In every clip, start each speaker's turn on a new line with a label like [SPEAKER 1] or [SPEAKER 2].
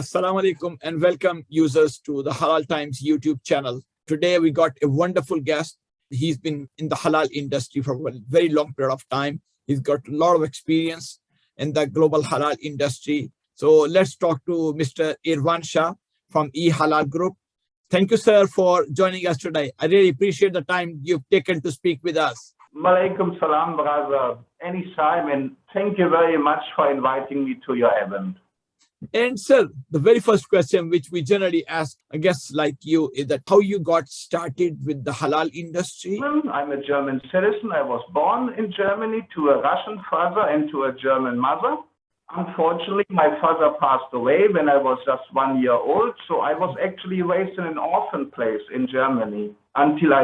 [SPEAKER 1] Assalamu alaikum and welcome users to the Halal Times YouTube channel. Today we got a wonderful guest. He's been in the halal industry for a very long period of time. He's got a lot of experience in the global halal industry. So let's talk to Mr. Irwan Shah from eHalal Group. Thank you, sir, for joining us today. I really appreciate the time you've taken to speak with us.
[SPEAKER 2] Malaikum salam, brother. Anytime, and thank you very much for inviting me to your event.
[SPEAKER 1] And sir, the very first question which we generally ask guests like you is that how you got started with the halal industry?
[SPEAKER 2] I'm a German citizen. I was born in Germany to a Russian father and to a German mother. Unfortunately, my father passed away when I was just 1 year old. So I was actually raised in an orphan place in Germany until I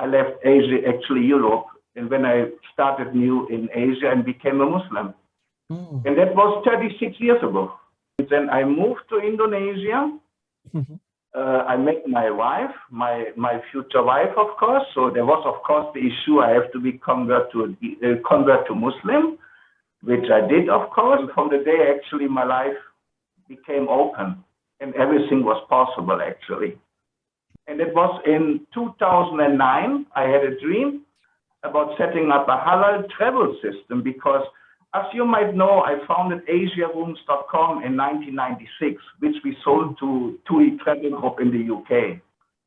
[SPEAKER 2] left Asia, actually Europe, and when I started new in Asia and became a Muslim. And that was 36 years ago. Then I moved to Indonesia. I met my wife, my future wife, of course. So there was, of course, the issue I have to be convert to Muslim, which I did, of course. From the day actually my life became open and everything was possible actually. And it was in 2009, I had a dream about setting up a halal travel system because, as you might know, I founded AsiaRooms.com in 1996, which we sold to TUI Travel Group in the UK.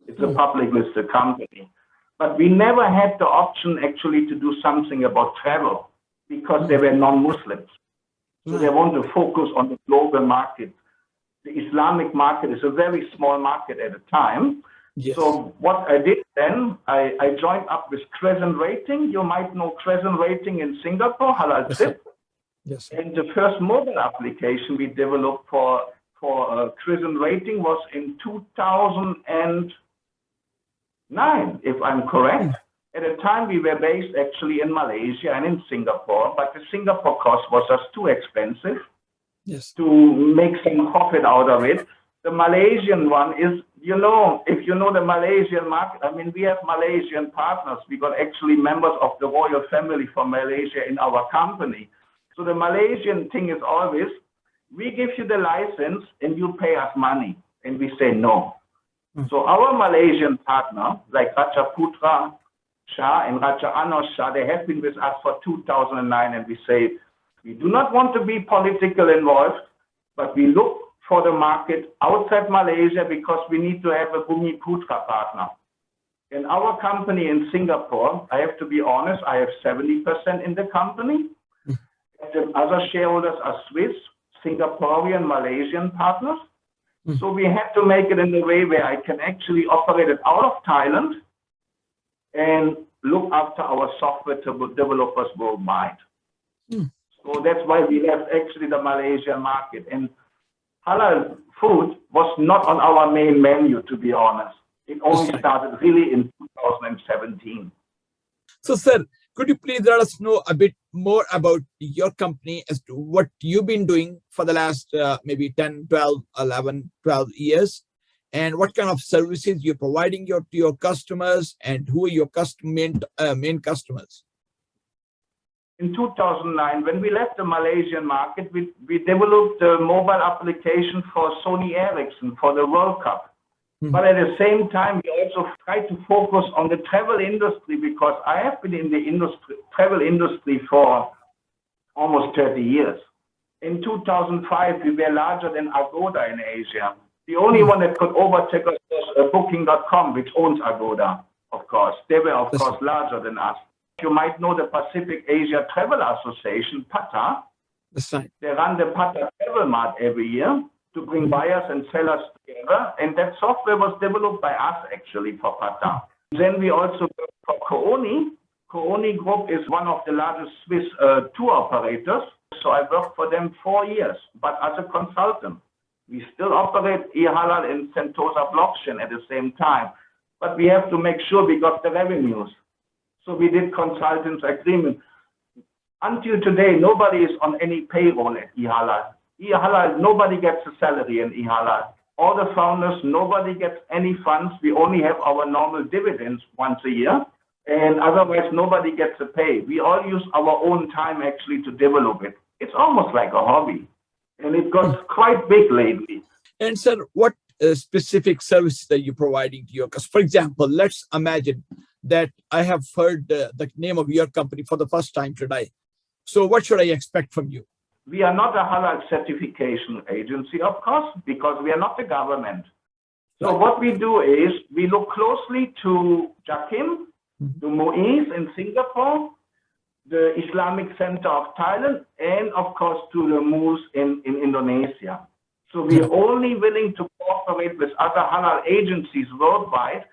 [SPEAKER 2] It's a public listed company. But we never had the option actually to do something about travel because they were non-Muslims. So they want to focus on the global market. The Islamic market is a very small market at the time.
[SPEAKER 1] Yes.
[SPEAKER 2] So what I did then, I joined up with CrescentRating. You might know CrescentRating in Singapore, Halal Trip.
[SPEAKER 1] Yes.
[SPEAKER 2] And the first mobile application we developed for CrescentRating was in 2009, if I'm correct. At the time, we were based actually in Malaysia and in Singapore, but the Singapore cost was just too expensive to make some profit out of it. The Malaysian one is, if you know the Malaysian market, I mean, we have Malaysian partners. We got actually members of the royal family from Malaysia in our company. So the Malaysian thing is always, we give you the license and you pay us money. And we say no. So our Malaysian partner, like Raja Putra Shah and Raja Anos Shah, they have been with us for 2009. And we say, we do not want to be political involved, but we look for the market outside Malaysia because we need to have a Bumi Putra partner. In our company in Singapore, I have to be honest, I have 70% in the company. The other shareholders are Swiss, Singaporean, Malaysian partners. So we have to make it in a way where I can actually operate it out of Thailand and look after our software developers worldwide. So that's why we left actually the Malaysian market. And halal food was not on our main menu, to be honest. It only started really in 2017.
[SPEAKER 1] So, sir, could you please let us know a bit more about your company as to what you've been doing for the last maybe 10, 12, 11, 12 years, and what kind of services you're providing to your customers, and who are your main customers?
[SPEAKER 2] In 2009, when we left the Malaysian market, we developed a mobile application for Sony Ericsson for the World Cup. But at the same time, we also try to focus on the travel industry because I have been in the travel industry for almost 30 years. In 2005, we were larger than Agoda in Asia. The only one that could overtake us was Booking.com, which owns Agoda, of course. They were, of course, larger than us. You might know the Pacific Asia Travel Association, PATA. They run the PATA Travel Mart every year to bring buyers and sellers together. And that software was developed by us, actually, for PATA. Then we also work for Kooni. Kooni Group is one of the largest Swiss tour operators. So I worked for them 4 years, but as a consultant. We still operate eHalal and Sentosa blockchain at the same time. But we have to make sure we got the revenues. So we did consultants agreement. Until today, nobody is on any payroll at eHalal. eHalal, nobody gets a salary in eHalal. All the founders, nobody gets any funds. We only have our normal dividends once a year. And otherwise, nobody gets a pay. We all use our own time actually to develop it. It's almost like a hobby. And it got quite big lately.
[SPEAKER 1] And sir, what specific services are you providing to your customers? For example, let's imagine that I have heard the name of your company for the first time today. So what should I expect from you?
[SPEAKER 2] We are not a halal certification agency, of course, because we are not the government. So what we do is we look closely to JAKIM, to MUIS in Singapore, the Islamic Center of Thailand, and of course to the MUIS in Indonesia. So we're only willing to cooperate with other halal agencies worldwide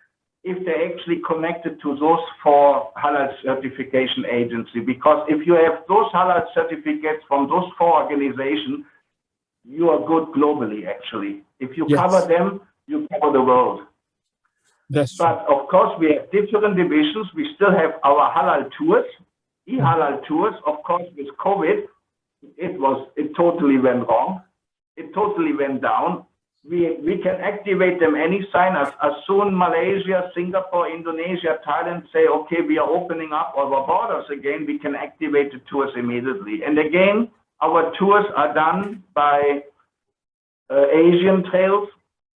[SPEAKER 2] if they're actually connected to those 4 halal certification agencies. Because if you have those halal certificates from those 4 organizations, you are good globally, actually. If you cover them, you cover the world. But of course, we have different divisions. We still have our halal tours, eHalal tours. Of course, with COVID, it totally went wrong. It totally went down. We can activate them anytime. As soon Malaysia, Singapore, Indonesia, Thailand say, okay, we are opening up our borders again, we can activate the tours immediately. And again, our tours are done by Asian Trails.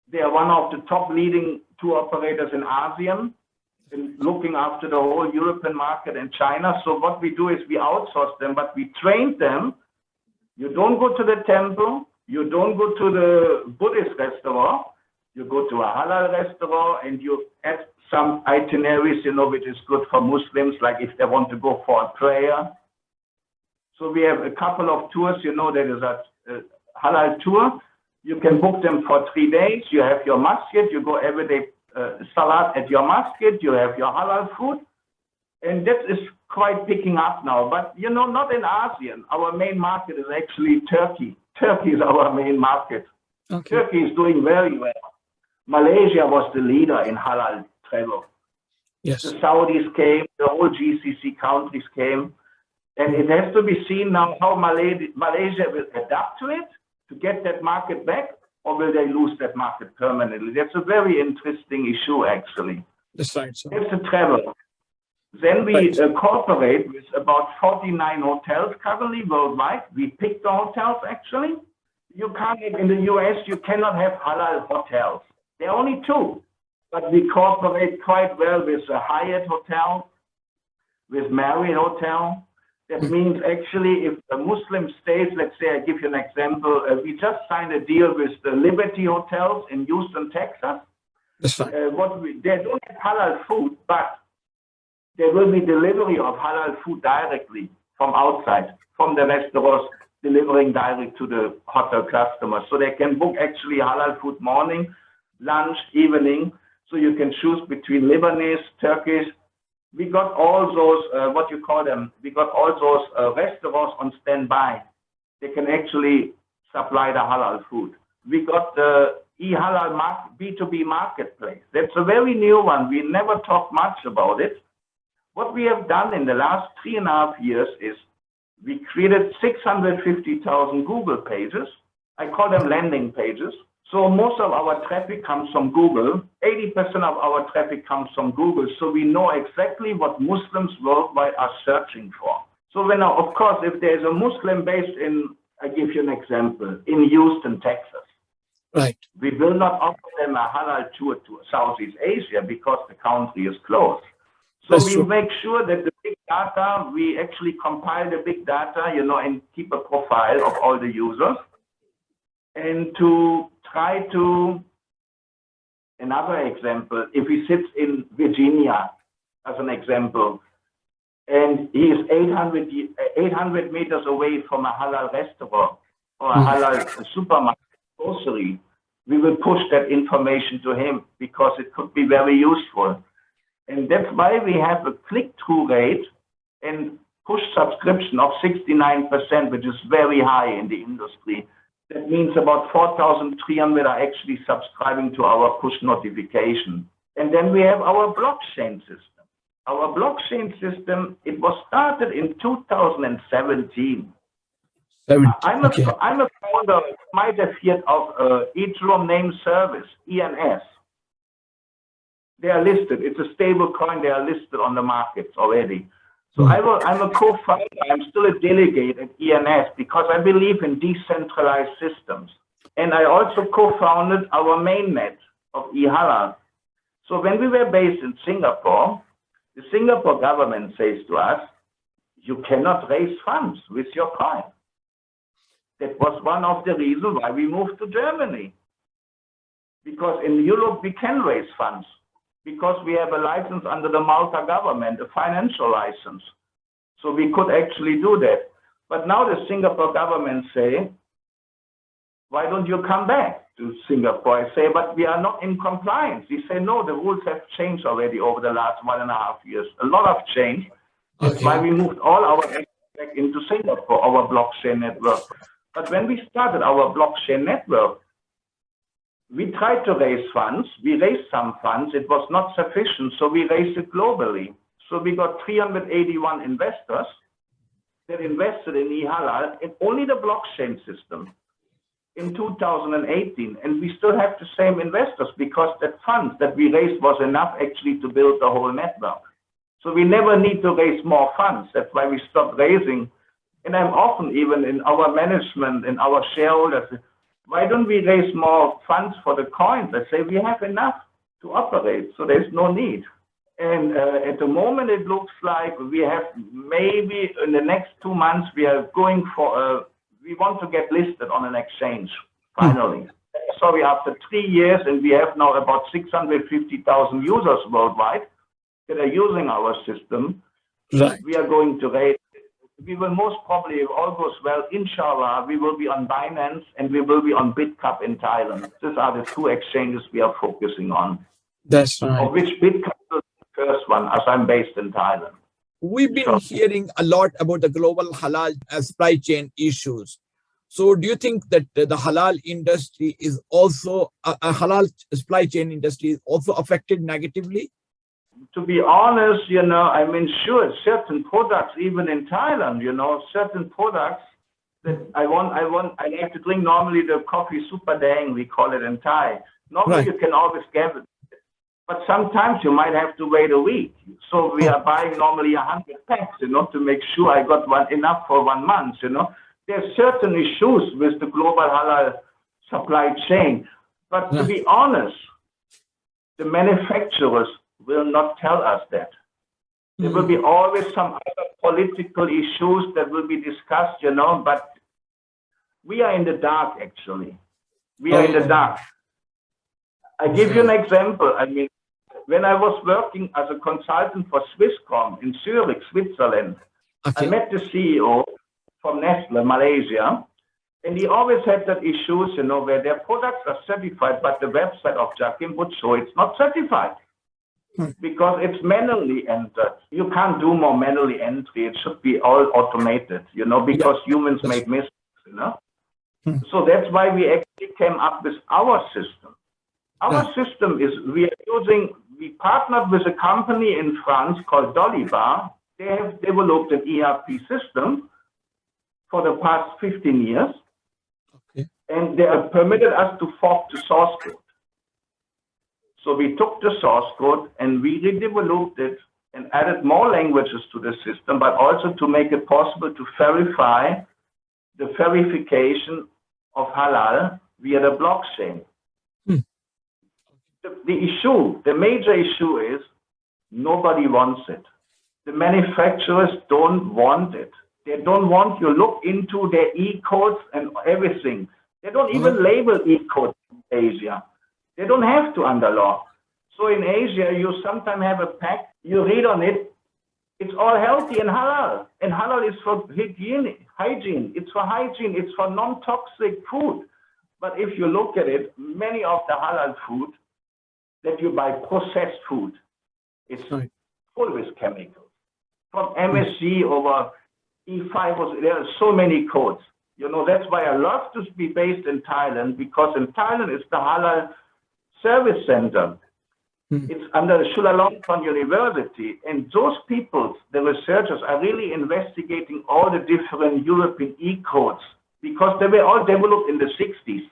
[SPEAKER 2] They are one of the top leading tour operators in ASEAN, in looking after the whole European market and China. So what we do is we outsource them, but we train them. You don't go to the temple. You don't go to the Buddhist restaurant. You go to a halal restaurant and you add some itineraries, which is good for Muslims, like if they want to go for a prayer. So we have a couple of tours, there is a halal tour. You can book them for 3 days. You have your masjid. You go every day, salat at your masjid. You have your halal food. And that is quite picking up now. But, not in ASEAN. Our main market is actually Turkey. Turkey is our main market. Okay. Turkey is doing very well. Malaysia was the leader in halal travel. Yes. The Saudis came, the whole GCC countries came. And it has to be seen now how Malaysia will adapt to it to get that market back, or will they lose that market permanently? That's a very interesting issue, actually.
[SPEAKER 1] That's right. So.
[SPEAKER 2] It's the travel. Then we cooperate with about 49 hotels currently worldwide. We pick the hotels, actually. You can't, in the US, you cannot have halal hotels. There are only 2. But we cooperate quite well with a Hyatt Hotel, with Marriott Hotel. That means actually if a Muslim stays, let's say, I give you an example, we just signed a deal with the Liberty Hotels in Houston, Texas.
[SPEAKER 1] That's right.
[SPEAKER 2] They don't have halal food, but there will be delivery of halal food directly from outside, from the restaurants, delivering direct to the hotel customers. So they can book actually halal food morning, lunch, evening. So you can choose between Lebanese, Turkish. We got all those, we got all those restaurants on standby. They can actually supply the halal food. We got the eHalal B2B marketplace. That's a very new one. We never talked much about it. What we have done in the last 3.5 years is we created 650,000 Google pages. I call them landing pages. So most of our traffic comes from Google. 80% of our traffic comes from Google. So we know exactly what Muslims worldwide are searching for. So when, of course, if there's a Muslim based in, I give you an example, in Houston, Texas.
[SPEAKER 1] Right.
[SPEAKER 2] We will not offer them a halal tour to Southeast Asia because the country is closed. So we make sure that the big data, we actually compile the big data, and keep a profile of all the users. And to try to, another example, if he sits in Virginia, as an example, and he is 800 meters away from a halal restaurant or a halal supermarket, grocery, we will push that information to him because it could be very useful. And that's why we have a click-through rate and push subscription of 69%, which is very high in the industry. That means about 4,300 are actually subscribing to our push notification. And then we have our blockchain system. Our blockchain system, it was started in 2017. I'm a founder, might have heard of Ethereum Name Service, ENS. They are listed. It's a stable coin. They are listed on the markets already. So I'm a co-founder. I'm still a delegate at ENS because I believe in decentralized systems. And I also co-founded our mainnet of eHalal. So when we were based in Singapore, the Singapore government says to us, you cannot raise funds with your coin. That was one of the reasons why we moved to Germany. Because in Europe, we can raise funds because we have a license under the Malta government, a financial license. So we could actually do that. But now the Singapore government say, why don't you come back to Singapore? I say, but we are not in compliance. We say, no, the rules have changed already over the last 1.5 years. A lot of change. That's why we moved all our actions back into Singapore, our blockchain network. But when we started our blockchain network, we tried to raise funds. We raised some funds. It was not sufficient, so we raised it globally. So we got 381 investors that invested in eHalal in only the blockchain system in 2018. And we still have the same investors because that funds that we raised was enough actually to build the whole network. So we never need to raise more funds. That's why we stopped raising. And I'm often even in our management, in our shareholders, why don't we raise more funds for the coins? I say we have enough to operate, so there's no need. And at the moment, it looks like we have maybe in the next 2 months, we are going for, we want to get listed on an exchange, finally. Sorry, after 3 years, and we have now about 650,000 users worldwide that are using our system.
[SPEAKER 1] Right.
[SPEAKER 2] We are going to raise. We will most probably, if all goes well, inshallah, we will be on Binance and we will be on BitCup in Thailand. These are the 2 exchanges we are focusing on.
[SPEAKER 1] That's right.
[SPEAKER 2] Of which BitCup is the first one, as I'm based in Thailand.
[SPEAKER 1] We've been hearing a lot about the global halal supply chain issues. So do you think that the halal industry is also, a halal supply chain industry is also affected negatively?
[SPEAKER 2] To be honest, I mean, sure, certain products, even in Thailand, certain products that I like to drink normally the coffee super dang, we call it in Thai. Normally you can always get it. But sometimes you might have to wait a week. So we are buying normally 100 packs, to make sure I got enough for 1 month, There's certain issues with the global halal supply chain. But to be honest, the manufacturers will not tell us that. There will be always some other political issues that will be discussed, but we are in the dark, actually. We are in the dark. I give you an example. I mean, when I was working as a consultant for Swisscom in Zurich, Switzerland, I met the CEO from Nestle, Malaysia, and he always had that issues, where their products are certified, but the website of Jakim would show it's not certified. Because it's manually entered. You can't do more manually entry. It should be all automated, because humans make mistakes, So that's why we actually came up with our system. Our system is, we partnered with a company in France called Dolibar. They have developed an ERP system for the past 15 years. And they have permitted us to fork the source code. So we took the source code and we redeveloped it and added more languages to the system, but also to make it possible to verify the verification of halal via the blockchain. The major issue is nobody wants it. The manufacturers don't want it. They don't want you look into their e-codes and everything. They don't even label e-codes in Asia. They don't have to under law. So in Asia, you sometimes have a pack, you read on it, it's all healthy and halal. And halal is for hygiene. It's for hygiene. It's for non-toxic food. But if you look at it, many of the halal food that you buy, processed food, it's full with chemicals. From MSG over E5, there are so many codes. That's why I love to be based in Thailand, because in Thailand it's the halal service center. It's under the Chulalongkorn University, and those people, the researchers, are really investigating all the different European e-codes, because they were all developed in the 60s.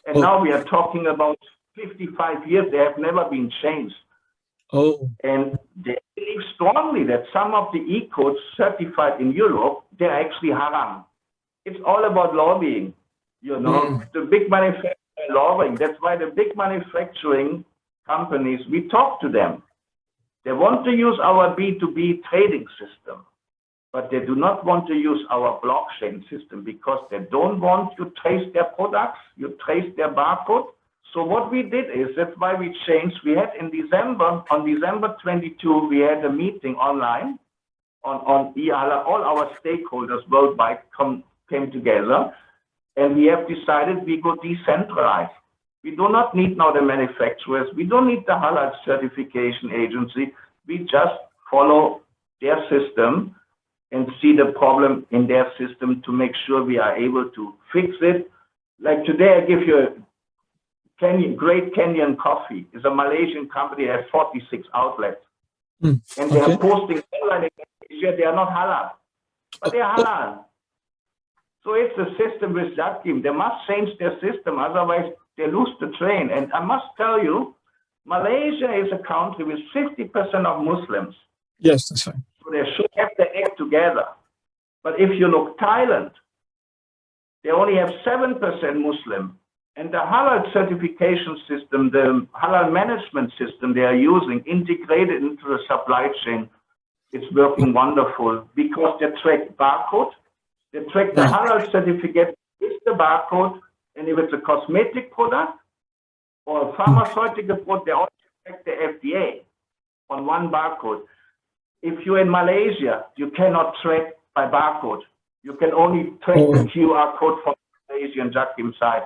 [SPEAKER 2] And now we are talking about 55 years, they have never been changed.
[SPEAKER 1] Oh.
[SPEAKER 2] And they believe strongly that some of the e-codes certified in Europe, they're actually haram. It's all about lobbying, you know, the big manufacturing lobbying. That's why the big manufacturing companies, we talk to them. They want to use our B2B trading system, but they do not want to use our blockchain system because they don't want you trace their products, you trace their barcode. So what we did is, that's why we changed. We had in December, on December 22, we had a meeting online on eHalal. All our stakeholders worldwide came together, and we have decided we go decentralized. We do not need now the manufacturers. We don't need the halal certification agency. We just follow their system and see the problem in their system to make sure we are able to fix it. Like today, I give you a Great Canyon Coffee. It's a Malaysian company that has 46 outlets. And they are posting online in Malaysia. They are not halal, but they are halal. So it's a system with Jakim. They must change their system, otherwise they lose the train. And I must tell you, Malaysia is a country with 50% of Muslims.
[SPEAKER 1] Yes, that's right.
[SPEAKER 2] So they should have their act together. But if you look Thailand, they only have 7% Muslim. And the halal certification system, the halal management system they are using, integrated into the supply chain, it's working wonderful because they track barcode. They track the halal certificate with the barcode, and if it's a cosmetic product or a pharmaceutical product, they also track the FDA on one barcode. If you're in Malaysia, you cannot track by barcode. You can only track the QR code from the Malaysian Jakim side.